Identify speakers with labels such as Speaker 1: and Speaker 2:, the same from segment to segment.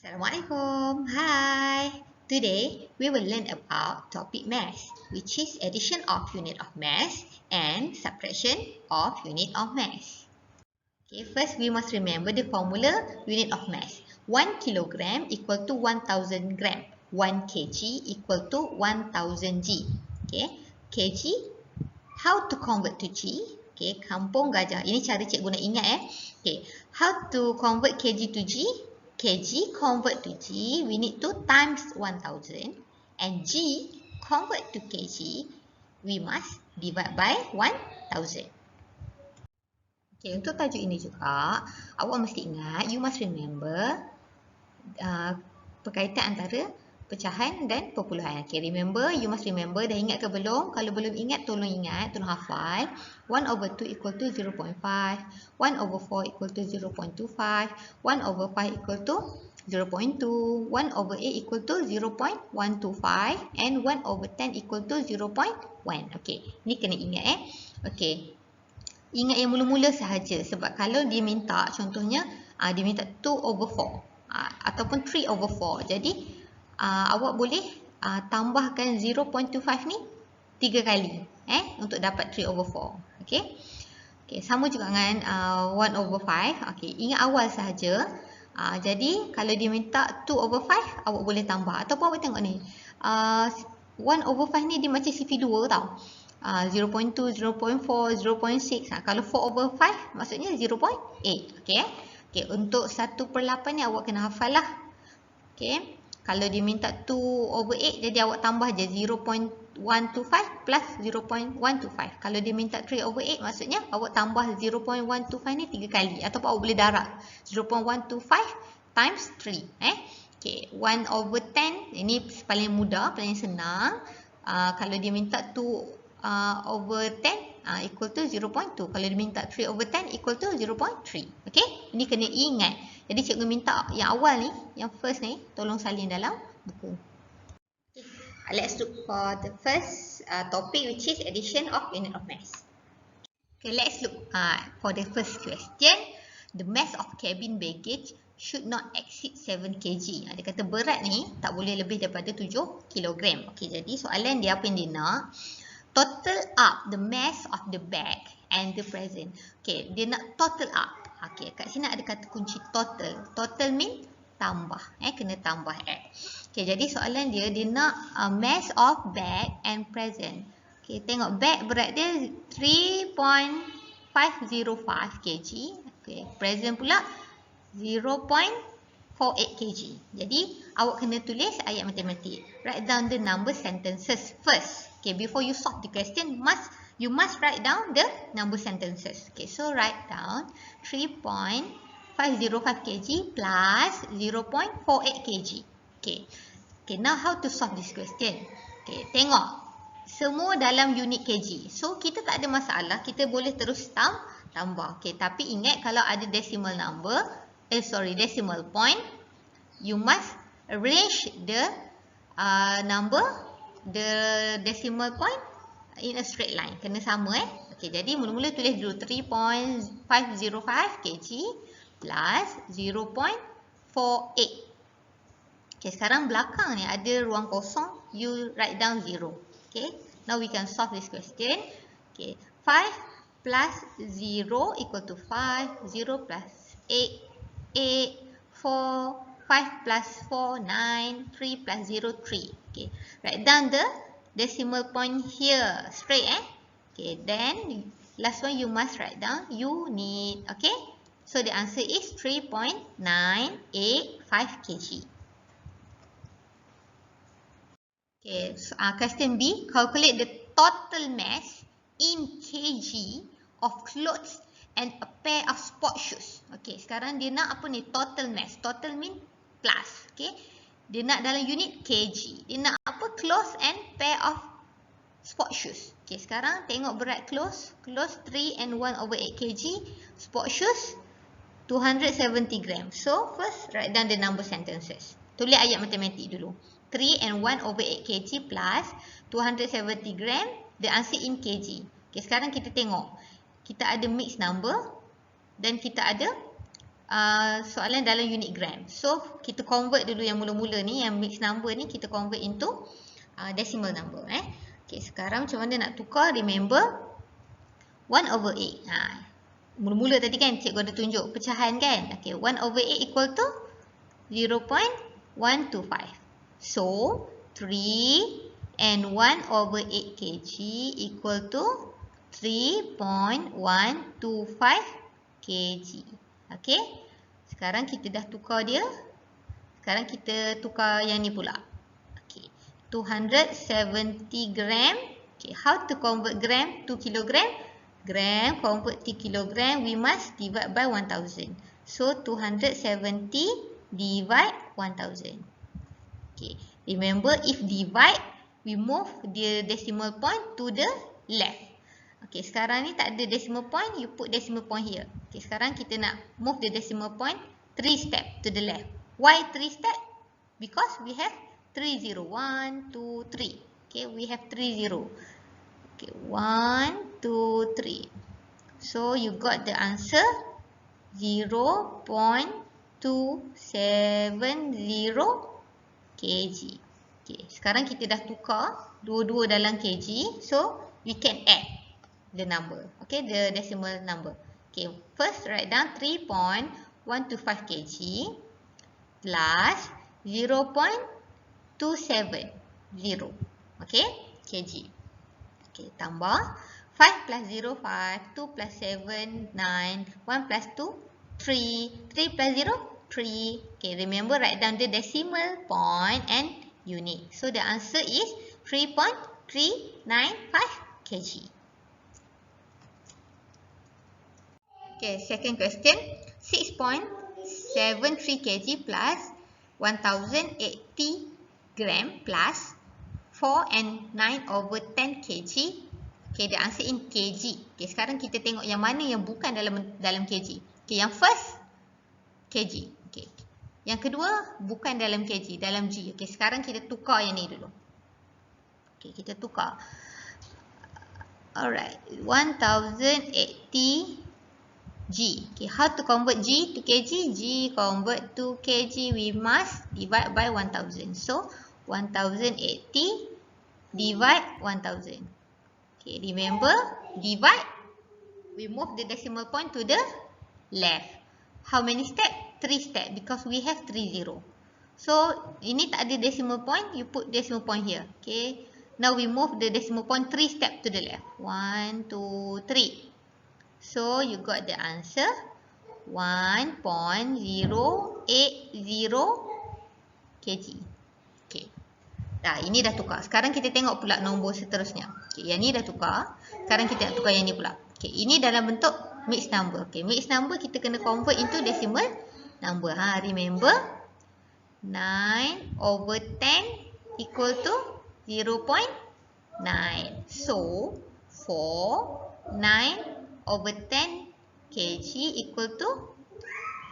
Speaker 1: Assalamualaikum. Hi. Today we will learn about topic mass, which is addition of unit of mass and subtraction of unit of mass. Okay, first we must remember the formula unit of mass. 1 kilogram equal to 1000 gram. 1 kg equal to 1000 g. Okay, kg, how to convert to g? Okay, kampung gajah. Ini cara cikgu nak ingat Okay, how to convert kg to g? kg convert to g, we need to times 1000, and g convert to kg, we must divide by 1000. Okay, untuk tajuk ini juga, awak mesti ingat, you must remember perkaitan antara pecahan dan perpuluhan. Okay, remember, you must remember, dah ingat ke belum? Kalau belum ingat, tolong hafal. 1 over 2 equal to 0.5, 1 over 4 equal to 0.25, 1 over 5 equal to 0.2, 1 over 8 equal to 0.125, and 1 over 10 equal to 0.1. Okay, ni kena ingat Okay, ingat yang mula-mula sahaja, sebab kalau dia minta, contohnya, dia minta 2 over 4, ataupun 3 over 4, jadi awak boleh tambahkan 0.25 ni 3 kali untuk dapat 3 over 4. Okay, sama juga dengan 1 over 5. Okay, ingat awal sahaja. Jadi kalau dia minta 2 over 5, awak boleh tambah, ataupun awak tengok ni 1 over 5 ni dia macam CV2 tau. 0.2, 0.4, 0.6. Kalau 4 over 5 maksudnya 0.8. Okay, untuk 1/8 ni awak kena hafal lah. Okay, kalau dia minta 2 over 8, jadi awak tambah je 0.125 plus 0.125. Kalau dia minta 3 over 8, maksudnya awak tambah 0.125 ni 3 kali. Ataupun awak boleh darab 0.125 times 3. Okay, 1 over 10, ini paling mudah, paling senang. Kalau dia minta 2 over 10 equal to 0.2. Kalau dia minta 3 over 10 equal to 0.3. Okay, ini kena ingat. Jadi cikgu minta yang awal ni, yang first ni, tolong salin dalam buku. Okay, let's look for the first topic, which is addition of unit of mass. Okay, let's look for the first question. The mass of cabin baggage should not exceed 7 kg. Dia kata berat ni tak boleh lebih daripada 7 kg. Okay, jadi soalan dia apa yang dia nak? Total up the mass of the bag and the present. Okay, dia nak total up. Okay, kat sini ada kata kunci total. Total mean tambah. Kena tambah Okay, jadi soalan dia nak mass of bag and present. Okay, tengok bag berat dia 3.505 kg. Okay, present pula 0.48 kg. Jadi, awak kena tulis ayat matematik. Write down the number sentences first. Okay, before you solve the question, you must write down the number sentences. Okay, so write down 3.505 kg plus 0.48 kg. Okay, now how to solve this question? Okay, tengok. Semua dalam unit kg. So, kita tak ada masalah. Kita boleh terus tambah. Okay, tapi ingat kalau ada decimal number, decimal point, you must arrange the the decimal point in a straight line. Kena sama Okay, jadi mula-mula tulis dulu 3.505 kg plus 0.48. Okay, sekarang belakang ni ada ruang kosong, you write down 0. Okay, now we can solve this question. Okay, 5 plus 0 equal to 5, 0 plus 8, 8, 4, 5 plus 4, 9, 3 plus 0, 3. Okay, write down the decimal point here, straight Okay, then last one you must write down unit. Okay, so the answer is 3.985 kg. Okay, so, question B, calculate the total mass in kg of clothes and a pair of sport shoes. Okay, sekarang dia nak apa ni? Total mass. Total mean plus. Okay, dia nak dalam unit kg. Dia nak apa? Clothes and pair of sport shoes. Okay, sekarang tengok berat clothes. Clothes 3 and 1 over 8 kg. Sport shoes 270 gram. So, first write down the number sentences. Tulis ayat matematik dulu. 3 and 1 over 8 kg plus 270 gram. The answer in kg. Okay, sekarang kita tengok. Kita ada mixed number dan kita ada soalan dalam unit gram. So, kita convert dulu yang mula-mula ni, yang mixed number ni, kita convert into decimal number. Okay, sekarang macam mana nak tukar? Remember, 1/8. Mula-mula tadi kan cikgu ada tunjuk pecahan kan? Okay, 1/8 equal to 0.125. So, 3 and 1/8 kg equal to 3.125 kg. Okay. Sekarang kita dah tukar dia. Sekarang kita tukar yang ni pula. Okay. 270 gram. Okay. How to convert gram to kilogram? Gram convert to kilogram, we must divide by 1000. So, 270 divide 1000. Okay. Remember, if divide, we move the decimal point to the left. Okay, sekarang ni tak ada decimal point, you put decimal point here. Okay, sekarang kita nak move the decimal point 3 step to the left. Why 3 step? Because we have 3 0. 1, 2, 3. Okay, we have 3 0. Okay, 1, 2, 3. So, you got the answer 0.270 kg. Okay, sekarang kita dah tukar dua-dua dalam kg. So, we can add the number. Okay, the decimal number. Okay, first write down 3.125 kg plus 0.270. Okay, kg. Okay, tambah 5 plus 0, 5. 2 plus 7, 9. 1 plus 2, 3. 3 plus 0, 3. Okay, remember write down the decimal point and unit. So, the answer is 3.395 kg. Okay, second question. 6.73 kg plus 1080 gram plus 4 and 9/10 kg. Okay, the answer in kg. Okay, sekarang kita tengok yang mana yang bukan dalam kg. Okay, yang first kg. Okay. Yang kedua bukan dalam kg, dalam G. Okay, sekarang kita tukar yang ni dulu. Okay, kita tukar. Alright, 1080 G. Okay, how to convert G to kg? G convert to kg, we must divide by 1000. So, 1080 divide 1000. Okay, remember, divide, we move the decimal point to the left. How many steps? 3 steps because we have 3 0. So, ini tak ada decimal point, you put decimal point here. Okay, now we move the decimal point 3 steps to the left. 1, 2, 3. So, you got the answer 1.080 kg. Okay. Dah, ini dah tukar. Sekarang kita tengok pula nombor seterusnya. Okay, yang ni dah tukar. Sekarang kita nak tukar yang ni pula. Okay, ini dalam bentuk mixed number. Okay, mixed number kita kena convert into decimal number. Remember, 9/10 equal to 0.9. So, 9/10 kg equal to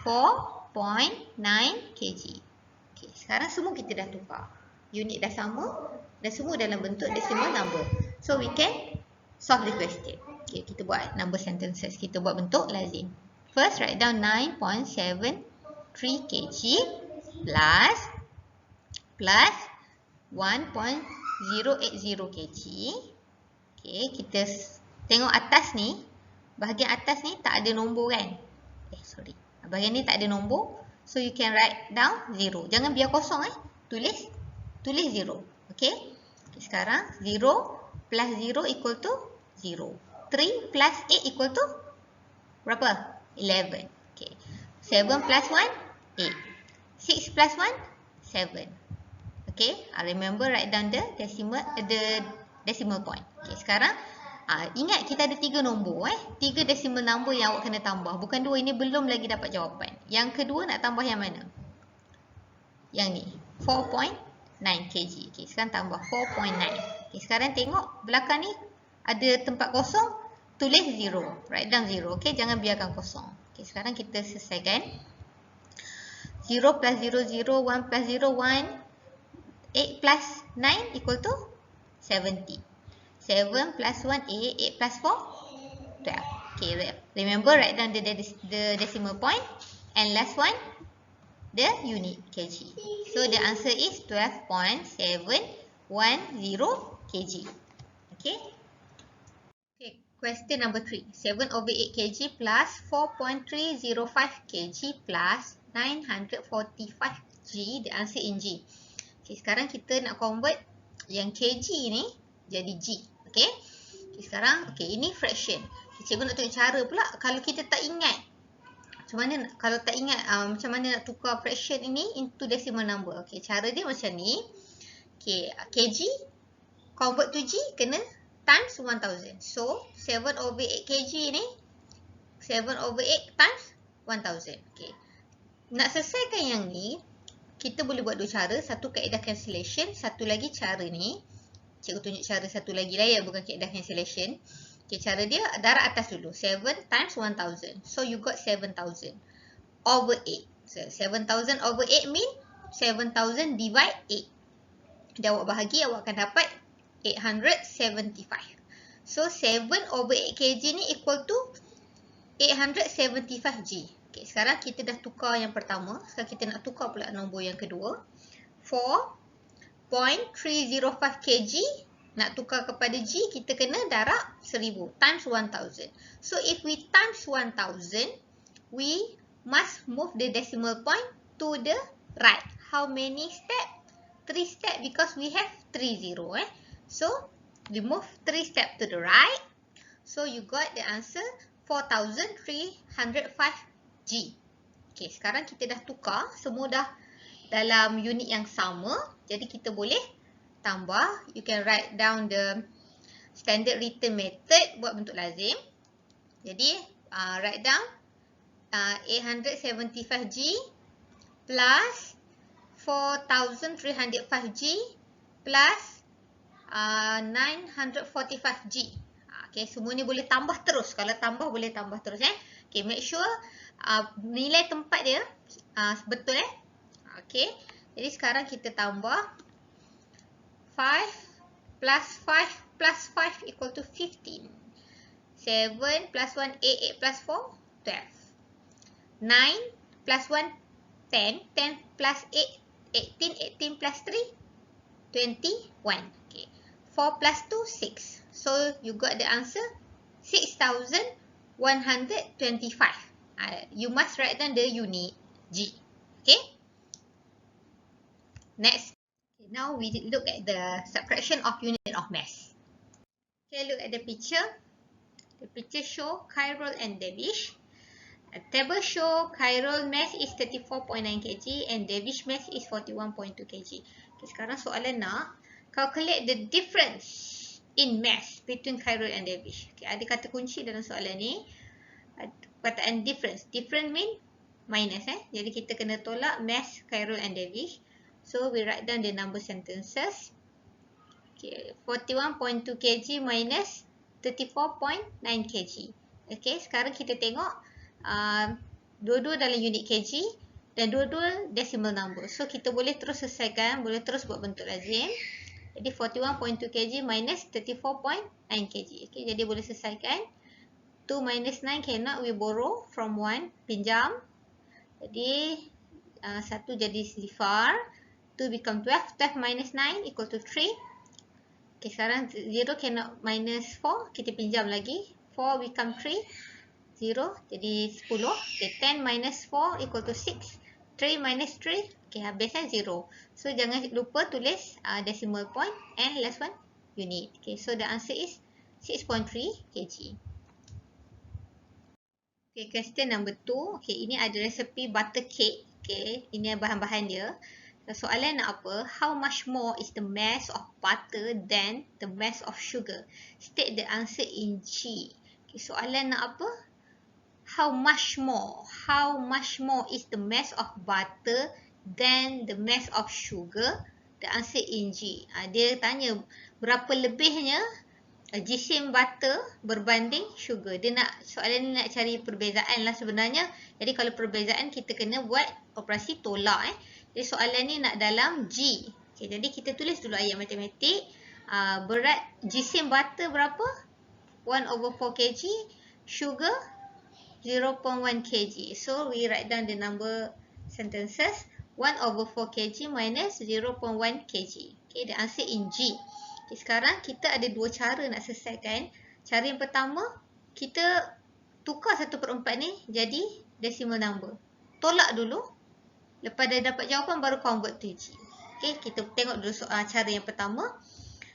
Speaker 1: 4.9 kg. Okay, sekarang semua kita dah tukar. Unit dah sama dan semua dalam bentuk decimal number. So, we can solve the question. Okay, kita buat number sentences. Kita buat bentuk lazim. First, write down 9.73 kg plus 1.080 kg. Okay, kita tengok atas ni. Bahagian atas ni tak ada nombor kan? Sorry. Bahagian ni tak ada nombor. So, you can write down 0. Jangan biar kosong Tulis 0. Okay? Sekarang 0 plus 0 equal to 0. 3 plus 8 equal to berapa? 11. Okay. 7 plus 1, 8. 6 plus 1, 7. Okay? Remember write down the decimal point. Okay, sekarang ingat kita ada 3 nombor 3 decimal number yang awak kena tambah. Bukan 2, ini belum lagi dapat jawapan. Yang kedua nak tambah yang mana? Yang ni, 4.9 kg. Okay, sekarang tambah 4.9. Okay, sekarang tengok belakang ni ada tempat kosong, tulis 0. Write down 0. Okay, jangan biarkan kosong. Okay, sekarang kita selesaikan. 0 plus 0, 0. 1 plus 0, 1. 8 plus 9 equal to 70. 7 plus 1, 8. 8 plus 4, 12. Okay, remember write down the decimal point. And last one, the unit kg. So the answer is 12.710 kg. Okay. Okay, question number 3. 7/8 kg plus 4.305 kg plus 945 g. The answer in g. Okay, sekarang kita nak convert yang kg ni jadi g. Okay. Okay, sekarang ini fraction. Cikgu nak tunjuk cara pula kalau kita tak ingat. Macam mana kalau tak ingat macam mana nak tukar fraction ini into decimal number. Okay, cara dia macam ni. Okay, kg convert to g kena times 1000. So 7/8 kg ni 7/8 times 1000. Okay. Nak selesaikan yang ni, kita boleh buat dua cara. Satu kaedah cancellation, satu lagi cara ni. Cikgu tunjuk cara satu lagi lah ya, bukan kaedah cancellation. Okay, cara dia darab atas dulu. 7 times 1000. So you got 7000 over 8. So 7000 over 8 mean 7000 divide 8. Dan awak bahagi, awak akan dapat 875. So 7/8 kg ni equal to 875 g. Okay, sekarang kita dah tukar yang pertama. Sekarang kita nak tukar pula nombor yang kedua. 4.305 kg. Nak tukar kepada g, kita kena darab 1000 times 1000. So if we times 1000, we must move the decimal point to the right. How many steps? 3 steps because we have 30. So we move 3 steps to the right. So you got the answer 4305 g. Okay, sekarang kita dah tukar. Semua dah dalam unit yang sama. Jadi kita boleh tambah. You can write down the standard written method buat bentuk lazim. Jadi write down 875 g plus 4305 g plus 945 g. Okay, semua ni boleh tambah terus. Kalau tambah boleh tambah terus. Okay, make sure nilai tempat dia betul. Okay, jadi sekarang kita tambah 5 plus 5 plus 5 equal to 15. 7 plus 1, 8, 8 plus 4, 12. 9 plus 1, 10. 10 plus 8, 18. 18 plus 3, 21. Okay. 4 plus 2, 6. So you got the answer 6125. You must write down the unit G. Okay. Next. Okay, now we look at the subtraction of unit of mass. Okay, look at the picture. The picture show Khairul and Devish. A table show Khairul mass is 34.9 kg and Devish mass is 41.2 kg. Okay, sekarang soalan nak calculate the difference in mass between Khairul and Devish. Okay, ada kata kunci dalam soalan ni. Perkataan difference. Different mean minus. Jadi kita kena tolak mass Khairul and Devish. So we write down the number sentences. Okay, 41.2 kg minus 34.9 kg. Okay, sekarang kita tengok dua-dua dalam unit kg dan dua-dua decimal number. So kita boleh terus selesaikan, boleh terus buat bentuk lazim. Jadi 41.2 kg minus 34.9 kg. Okay, jadi boleh selesaikan. 2 minus 9 cannot, we borrow from 1, pinjam. Jadi 1 jadi sifar. 2 become 12. 12 minus 9 equal to 3. Okay, sekarang 0 cannot minus 4. Kita pinjam lagi. 4 become 3. 0 jadi 10. Okay, 10 minus 4 equal to 6. 3 minus 3. Okay, habisnya 0. So, jangan lupa tulis decimal point and last one unit. Okay, so the answer is 6.3 kg. Okay, question number 2. Okay, ini ada resepi butter cake. Okay, ini bahan-bahan dia. Soalan nak apa? How much more is the mass of butter than the mass of sugar? State the answer in G. Okay, soalan nak apa? How much more? How much more is the mass of butter than the mass of sugar? The answer in G. Dia tanya berapa lebihnya jisim butter berbanding sugar. Dia nak, soalan ni nak cari perbezaan lah sebenarnya. Jadi kalau perbezaan kita kena buat operasi tolak. Jadi soalan ni nak dalam G. Okay, jadi kita tulis dulu ayat matematik. Berat jisim butter berapa? 1/4 kg. Sugar 0.1 kg. So we write down the number sentences. 1/4 kg minus 0.1 kg. Okay, the answer in G. Okay, sekarang kita ada dua cara nak selesaikan. Cara yang pertama, kita tukar 1/4 ni jadi decimal number. Tolak dulu. Lepas dah dapat jawapan baru convert to G. Okay, kita tengok dulu soal cara yang pertama.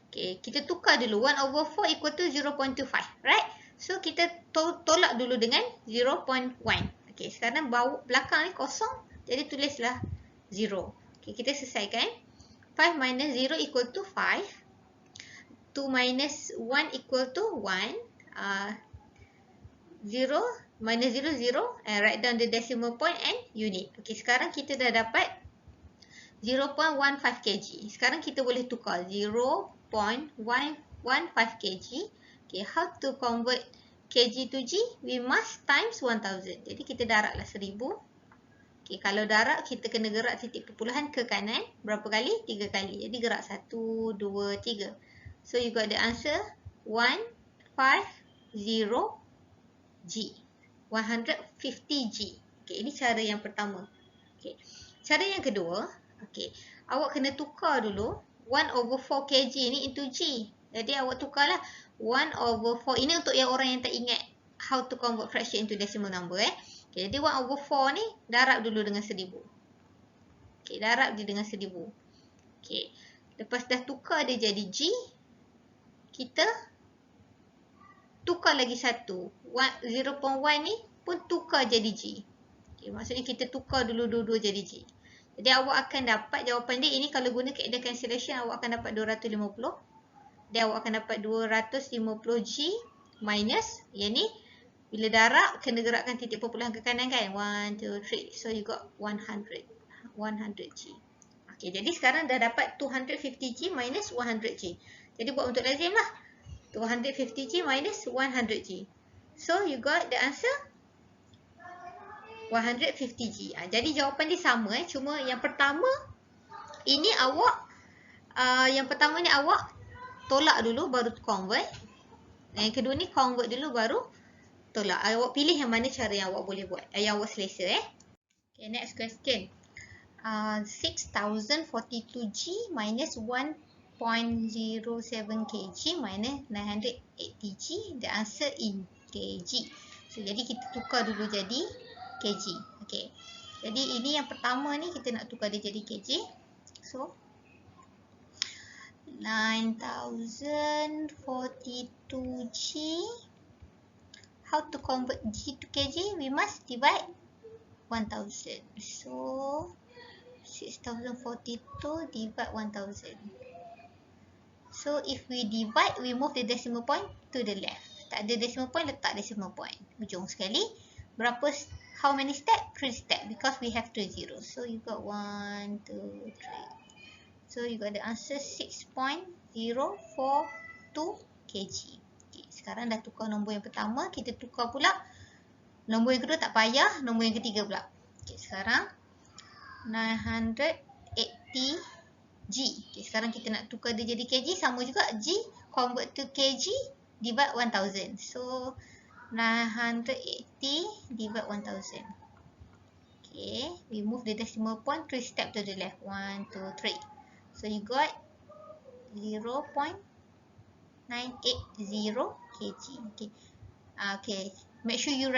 Speaker 1: Okay, kita tukar dulu. 1/4 equal to 0.25. Right? So, kita tolak dulu dengan 0.1. Okay, sekarang belakang ni kosong. Jadi, tulislah 0. Okay, kita selesaikan. 5 minus 0 equal to 5. 2 minus 1 equal to 1. 0 minus 0, 0. And write down the decimal point and unit. Okay, sekarang kita dah dapat 0.15 kg. Sekarang kita boleh tukar 0.115 kg. Okay, how to convert kg to G? We must times 1000. Jadi kita darablah 1000. Okay, kalau darab kita kena gerak titik perpuluhan ke kanan. Berapa kali? 3 kali. Jadi gerak 1, 2, 3. So you got the answer 150 G. 150 G. Okay, ini cara yang pertama. Okay. Cara yang kedua, okay, awak kena tukar dulu 1/4 kg ni into G. Jadi awak tukarlah 1/4. Ini untuk yang orang yang tak ingat how to convert fraction into decimal number. Okay, jadi 1/4 ni darab dulu dengan 1000. Okay, darab dia dengan 1000. Okay, lepas dah tukar dia jadi G, kita tukar lagi satu. 0.1 ni pun tukar jadi G. Okay, maksudnya kita tukar dulu dua-dua jadi G. Jadi awak akan dapat jawapan dia. Ini kalau guna kaedah cancellation, awak akan dapat 250. Dan awak akan dapat 250 G minus. Yang ni, bila darab, kena gerakkan titik perpuluhan ke kanan kan? 1, 2, 3. So you got 100. 100 G. Okay, jadi sekarang dah dapat 250 G minus 100 G. Jadi buat untuk lazim lah. 250 G minus 100 G. So you got the answer 150 G. Jadi jawapan dia sama. Cuma yang pertama, ini awak, yang pertama ni awak tolak dulu baru convert. Dan yang kedua ni convert dulu baru tolak. Awak pilih yang mana cara yang awak boleh buat. Yang awak selesa. Okay, next question. 6042 G minus 1.07 kg minus 980 G. The answer in kg. So, jadi kita tukar dulu jadi kg. Okay. Jadi ini yang pertama ni kita nak tukar dia jadi kg. So 9042 G. How to convert G to kg? We must divide 1000. So 6042 divide 1000. So if we divide, we move the decimal point to the left. Tak ada decimal point, letak decimal point. Ujung sekali. Berapa? How many steps? 3 steps. Because we have 3 zeros. So you got 1, 2, 3. So you got the answer 6.042 kg. Okay, sekarang dah tukar nombor yang pertama. Kita tukar pula nombor yang kedua, tak payah. Nombor yang ketiga pula. Okay, sekarang 980 G. Okay, sekarang kita nak tukar dia jadi kg. Sama juga G convert to kg divide 1000. So 980 divide 1000. Okay, we move the decimal point 3 steps to the left. 1, 2, 3. So you got 0.980 kg. Okay. Okay, make sure you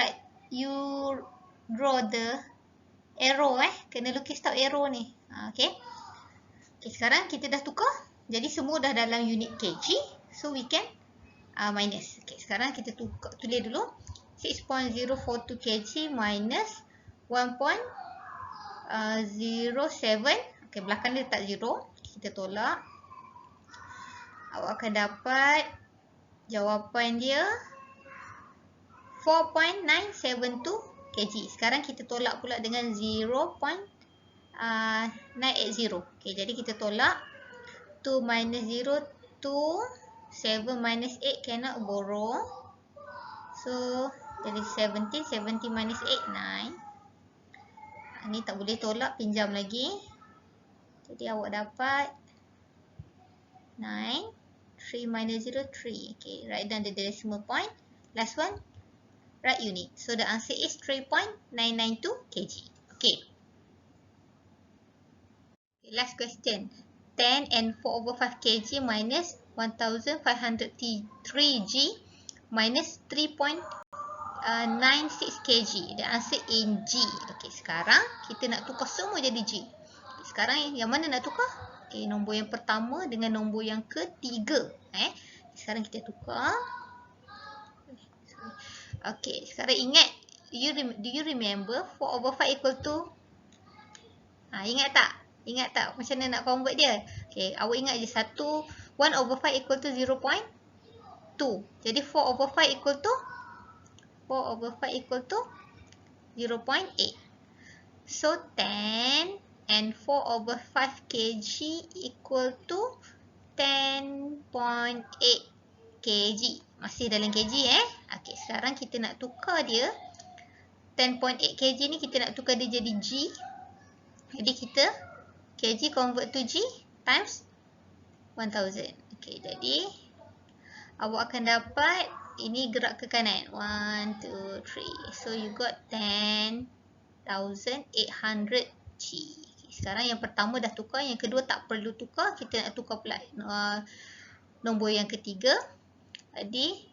Speaker 1: draw the arrow. Kena lukis tau arrow ni. Okay. Okay, sekarang kita dah tukar. Jadi semua dah dalam unit kg. So we can minus. Okay, sekarang kita tulis dulu 6.042 kg minus 1.07. Okay, belakang dia letak 0. Kita tolak. Awak akan dapat jawapan dia 4.972 kg. Sekarang kita tolak pula dengan 0.980. Okay, jadi kita tolak 2 minus 0, 2. 7 minus 8 cannot borrow. So, jadi 17. 17 minus 8, 9. Ini tak boleh tolak, pinjam lagi. Jadi awak dapat 9. 3 minus 0, 3. Okay, write down the decimal point. Last one. right unit. So the answer is 3.992 kg. Okay. Last question. 10 and 4 over 5 kg minus 1503 g minus 3.96 kg. The answer in G. Okay, sekarang kita nak tukar semua jadi G. Okay, sekarang yang mana nak tukar? Okay, nombor yang pertama dengan nombor yang ketiga. Sekarang kita tukar. Okay, sekarang ingat, do you remember 4 over 5 equal to? Ingat tak? Ingat tak macam mana nak convert dia? Okay, awak ingat je 1 over 5 equal to 0.2. Jadi 4 over 5 equal to 0.8. So 10 and 4 over 5 kg equal to 10.8 kg. Masih dalam kg Okay, sekarang kita nak tukar dia. 10.8 kg ni kita nak tukar dia jadi G. Jadi kita kg convert to G times 1000. Okay, jadi awak akan dapat ini gerak ke kanan. 1, 2, 3. So you got 10,800 G. Okay, sekarang yang pertama dah tukar, yang kedua tak perlu tukar. Kita nak tukar pula nombor yang ketiga. Jadi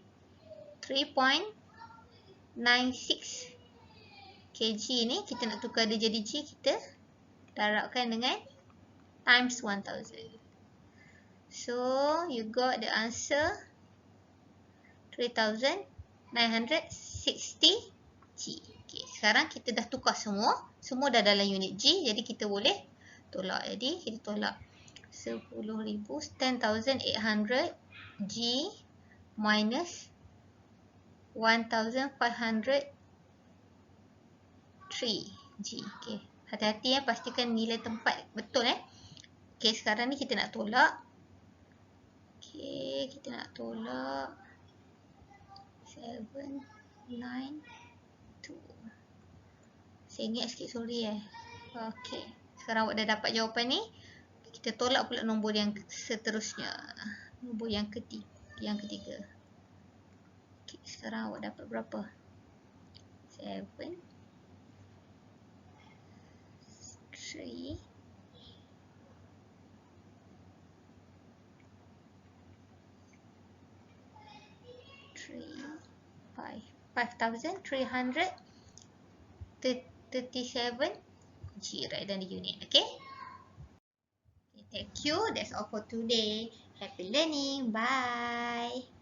Speaker 1: 3.96 kg ni kita nak tukar dia jadi G, kita darabkan dengan times 1000. So you got the answer 3,960 G. Okay, sekarang kita dah tukar semua dah dalam unit G, jadi kita boleh tolak. Jadi kita tolak 10,000, 10,800 G minus 1,503 G. Okay, hati-hati pastikan nilai tempat betul Okay, sekarang ni kita nak tolak. Okay, kita nak tolak 7, 9, 2. Saya ingat sikit, sorry Okay, sekarang awak dah dapat jawapan ni. Kita tolak pula nombor yang seterusnya. Nombor yang ketiga. Okay, sekarang awak dapat berapa? 7, 3, 5,337 G right than the unit. Okay? Thank you. That's all for today. Happy learning. Bye.